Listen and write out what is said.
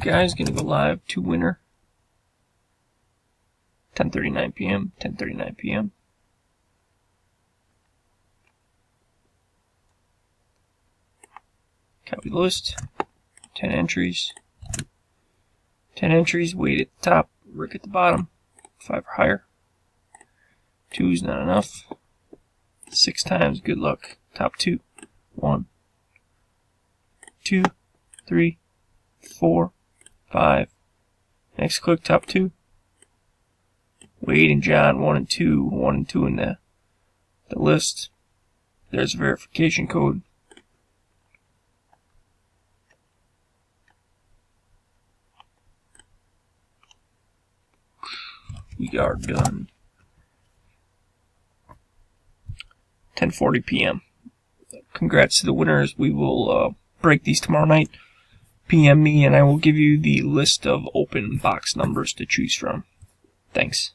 guys, gonna go live to winner. 10:39 p.m. 10:39 p.m. Copy the list. 10 entries. 10 entries. Weight at the top. Rick at the bottom. 5 or higher. 2 is not enough. 6 times. Good luck. Top 2. 1, 2, 3, 4, 5. Next click top 2. Wade and John 1 and 2. 1 and 2 in the list. There's a verification code. We are done. 10:40 p.m. Congrats to the winners. We will break these tomorrow night. PM me and I will give you the list of open box numbers to choose from. Thanks.